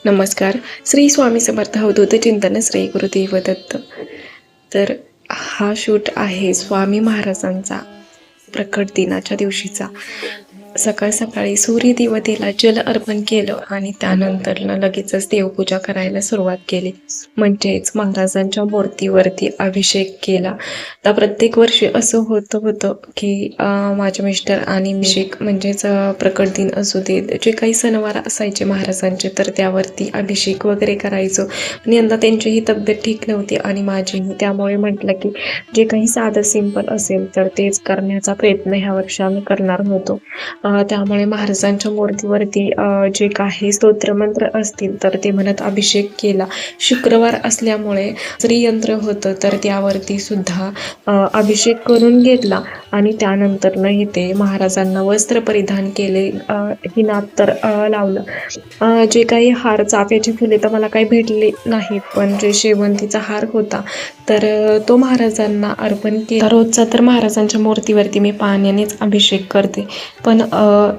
नमस्कार. श्री स्वामी समर्थ अवधूत चिंतन श्री गुरुदेव दत्त. तर हा शूट आहे स्वामी महाराजांचा प्रकट दिनाच्या दिवशीचा. सकाळ सकाळी सूर्यदेवतेला जल अर्पण केलं आणि त्यानंतर लगेचच देवपूजा करायला सुरुवात केली. म्हणजेच महाराजांच्या मूर्तीवरती अभिषेक केला. तर प्रत्येक वर्षी असं होतं की माझे मिस्टर आणि अभिषेक म्हणजेच प्रकट दिन असू दे, जे काही सणवार असायचे महाराजांचे, तर त्यावरती अभिषेक वगैरे करायचो. आणि यंदा त्यांचीही तब्येत ठीक नव्हती आणि माझीही, त्यामुळे म्हटलं की जे काही साधं सिंपल असेल तर तेच करण्याचा प्रयत्न ह्या वर्षी आम्ही करणार होतो. त्यामुळे महाराजांच्या मूर्तीवरती जे काही स्तोत्रमंत्र असतील तर ते म्हणत अभिषेक केला. शुक्रवार असल्यामुळे श्रीयंत्र होतं तर त्यावरती सुद्धा अभिषेक करून घेतला आणि त्यानंतर इथे महाराजांना वस्त्र परिधान केले, हिनात तर लावलं. जे काही हार, चाफ्याची फुले तर मला काही भेटले नाहीत, पण जे शेवंतीचा हार होता तर तो महाराजांना अर्पण केला. रोजचा तर महाराजांच्या मूर्तीवरती मी पाण्यानेच अभिषेक करते, पण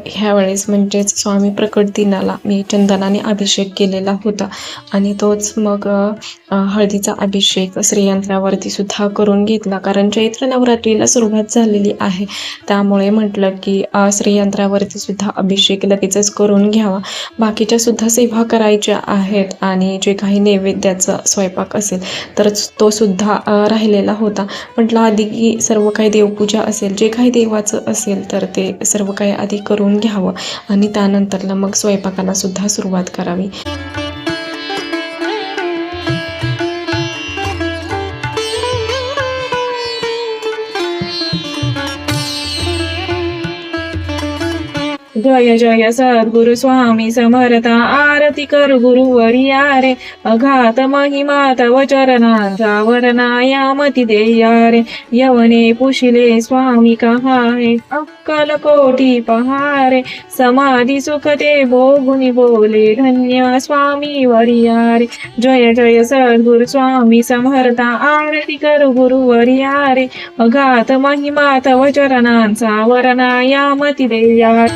ह्यावेळेस म्हणजेच स्वामी प्रकट दिनाला मी चंदनाने अभिषेक केलेला होता आणि तोच मग हळदीचा अभिषेक श्रीयंत्रावरती सुद्धा करून घेतला. कारण चैत्र नवरात्रीला सुरुवात झालेली आहे, त्यामुळे म्हटलं की श्रीयंत्रावरती सुद्धा अभिषेक लगेचच करून घ्यावा. बाकीच्या सुद्धा सेवा करायच्या आहेत आणि जे काही नैवेद्याचा स्वयंपाक असेल तर तो सुद्धा राहिलेला होता. म्हटलं आधी की सर्व काही देवपूजा असेल, जे काही देवाचं असेल तर ते सर्व काही आधी करून घ्यावं आणि त्यानंतरला मग स्वयंपाकाला सुद्धा सुरुवात करावी. जय जय सद्गुरु स्वामी समर्थ. आरती कर गुरुवरिया रे, अघात महिमा तव चरणांचा वर्णायामती देया रे. यवने पुशिले स्वामी कहारे, अक्कल कोटी पहारे. समाधी सुख ते भोगुनी बोले, धन्य स्वामी वरिया रे. जय जय सद्गुरु स्वामी समर्थ. आरती कर गुरुवरिया रे, अघात महिमा तव चरणांचा वर्णायामती देया.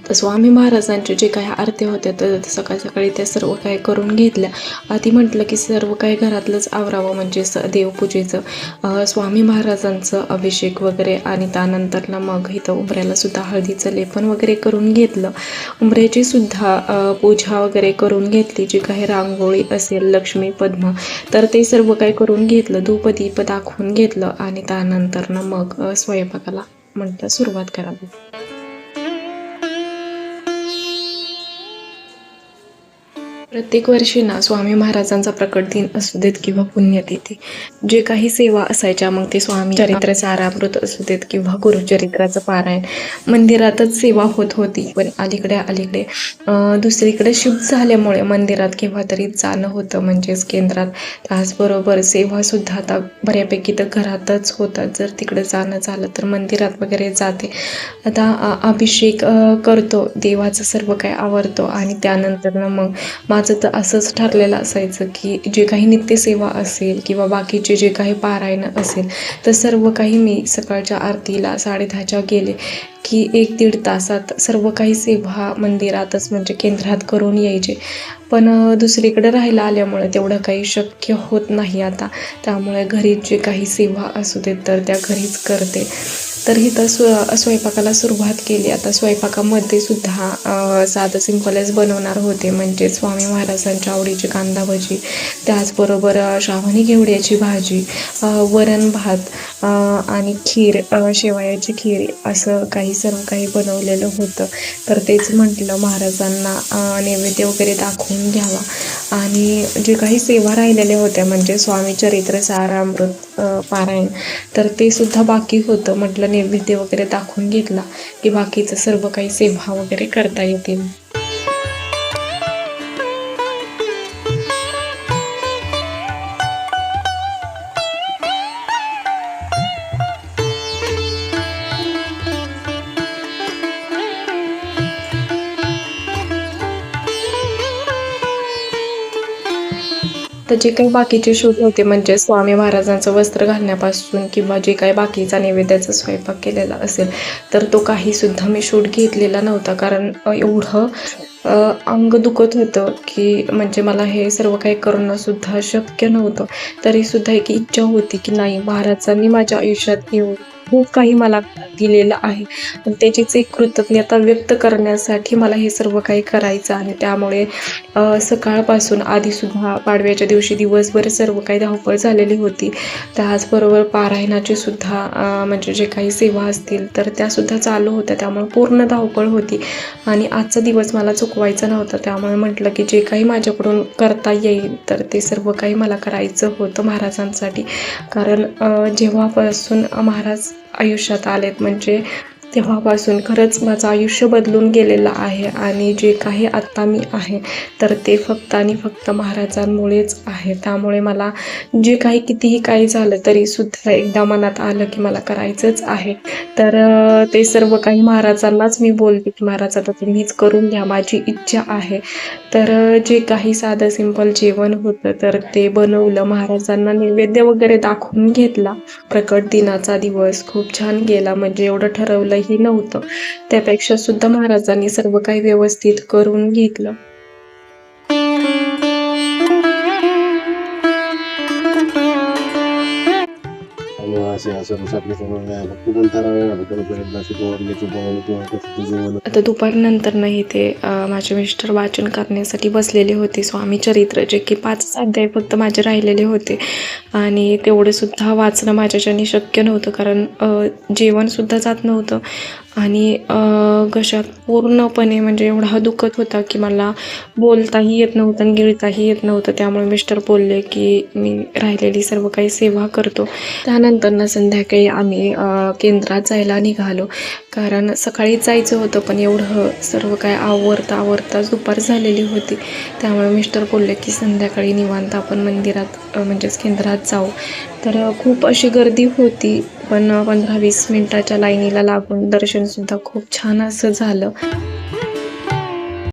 तर स्वामी महाराजांचे जे काही आरत्या होत्या तर सकाळ सकाळी त्या सर्व काही करून घेतल्या. आधी म्हटलं की सर्व काही घरातलंच आवरावं, म्हणजे देवपूजेचं, स्वामी महाराजांचं अभिषेक वगैरे आणि त्यानंतरला मग इथं उंबऱ्याला सुद्धा हळदीचं लेपन वगैरे करून घेतलं. उंबऱ्याची सुद्धा पूजा वगैरे करून घेतली. जी काही रांगोळी असेल, लक्ष्मी पद्म, तर ते सर्व काही करून घेतलं. धूपदीप दाखवून घेतलं आणि त्यानंतरनं मग स्वयंपाकाला म्हटलं सुरुवात करावी. प्रत्येक वर्षी स्वामी महाराजांचा प्रकट दिन असू देत किंवा पुण्यतिथी, जे काही सेवा असायच्या, मग ते स्वामी चरित्र सारामृत असू देत किंवा गुरुचरित्राचं पारायण, मंदिरातच सेवा होत होती. पण अलीकडे दुसरीकडे शिफ्ट झाल्यामुळे मंदिरात केव्हा तरी जाणं होतं, म्हणजेच केंद्रात. त्याचबरोबर सेवासुद्धा आता बऱ्यापैकी तर घरातच होतात. जर तिकडे जाणं झालं तर मंदिरात वगैरे जाते. आता अभिषेक करतो, देवाचं सर्व काही आवरतो आणि त्यानंतर मग माझं तर असंच ठरलेलं असायचं की जे काही नित्यसेवा असेल किंवा बाकीचे जे काही पारायण असेल तर सर्व काही मी सकाळच्या आरतीला 10:30च्या गेले की 1-1.5 तासात सर्व काही सेवा मंदिरातच म्हणजे केंद्रात करून यायचे. पण दुसरीकडे राहायला आल्यामुळे तेवढं काही शक्य होत नाही आता, त्यामुळे घरी जे काही सेवा असू देत तर त्या घरीच करते. तर इथं स्वयंपाकाला सुरुवात केली. आता स्वयंपाकामध्ये सुद्धा साधं सिंपलच बनवणार होते, म्हणजे स्वामी महाराजांच्या आवडीची कांदा भजी, त्याचबरोबर श्रावणी घेवड्याची भाजी, वरण भात आणि खीर, शेवयाची खीर, असं काही सर्व काही बनवलेलं होतं. तर तेच म्हटलं महाराजांना नैवेद्य वगैरे दाखवून घ्यावा आणि जे काही सेवा राहिलेल्या होत्या, म्हणजे स्वामी चरित्र सारामृत पारायण, तर ते सुद्धा बाकी होतं. म्हटलं नैवेद्य वगैरे दाखवून घेतला की बाकीचं सर्व काही सेवा वगैरे करता येतील. तर जे काही बाकीचे शूट होते म्हणजे स्वामी महाराजांचं वस्त्र घालण्यापासून किंवा जे काही बाकीचा नैवेद्याचा स्वयंपाक केलेला असेल तर तो काहीसुद्धा मी शूट घेतलेला नव्हता. कारण एवढं अंग दुखत होतं की म्हणजे मला हे सर्व काही करणंसुद्धा शक्य नव्हतं. तरीसुद्धा एक इच्छा होती की नाही, महाराजांनी माझ्या आयुष्यात येऊन खूप काही मला दिलेलं आहे आणि त्याचीच एक कृतज्ञता व्यक्त करण्यासाठी मला हे सर्व काही करायचं आहे. त्यामुळे सकाळपासून आधीसुद्धा पाडव्याच्या दिवशी दिवसभर सर्व काही धावपळ झालेली होती. त्याचबरोबर पारायणाची सुद्धा म्हणजे जे काही सेवा असतील तर त्यासुद्धा चालू होत्या. त्यामुळे पूर्ण धावपळ होती आणि आजचा दिवस मला चुकवायचा नव्हता. त्यामुळे म्हटलं की जे काही माझ्याकडून करता येईल तर ते सर्व काही मला करायचं होतं महाराजांसाठी. कारण जेव्हापासून महाराज आयुष्यात आलेत म्हणजे तेव्हापासून खरंच माझं आयुष्य बदलून गेलेलं आहे आणि जे काही आत्ता मी आहे तर ते फक्त आणि फक्त महाराजांमुळेच आहे. त्यामुळे मला जे काही कितीही काही झालं तरीसुद्धा एकदा मनात आलं की मला करायचंच आहे. तर ते सर्व काही महाराजांनाच मी बोलते की महाराज आता तुम्हीच करून घ्या, माझी इच्छा आहे. तर जे काही साधं सिंपल जेवण होतं तर ते बनवलं, महाराजांना नैवेद्य वगैरे दाखवून घेतला. प्रकट दिनाचा दिवस खूप छान गेला. म्हणजे एवढं ठरवलंही नव्हतं, त्यापेक्षा सुद्धा महाराजांनी सर्व काही व्यवस्थित करून घेतलं. आणि असे असं आपल्या समोर नाही आलं. खूप अंतर आहे पर्यंत असे पोहण्याची पोहणे किंवा कसं जेवण आता दुपारनंतर नाही ते माझे मिस्टर वाचन करण्यासाठी बसलेले होते स्वामी चरित्र, जे की 5 अध्याय फक्त माझे राहिलेले होते आणि तेवढे सुद्धा वाचणं माझ्याच्याने शक्य नव्हतं. कारण जेवणसुद्धा जात नव्हतं आणि घशात पूर्णपणे म्हणजे एवढा दुखत होता की मला बोलताही येत नव्हतं आणि गिळताही येत नव्हतं. त्यामुळे मिस्टर बोलले की मी राहिलेली सर्व काही सेवा करतो. त्यानंतर संध्याकाळी आम्ही केंद्रात जायला निघालो. कारण सकाळी जायचं होतं पण एवढं सर्व काय आवरताच दुपार झालेली होती. त्यामुळे मिस्टर बोलले की संध्याकाळी निवांत आपण मंदिरात म्हणजेच केंद्रात जाऊ. तर खूप अशी गर्दी होती पण 15-20 मिनटाच्या लाईनीला लागून दर्शनसुद्धा खूप छान असं झालं.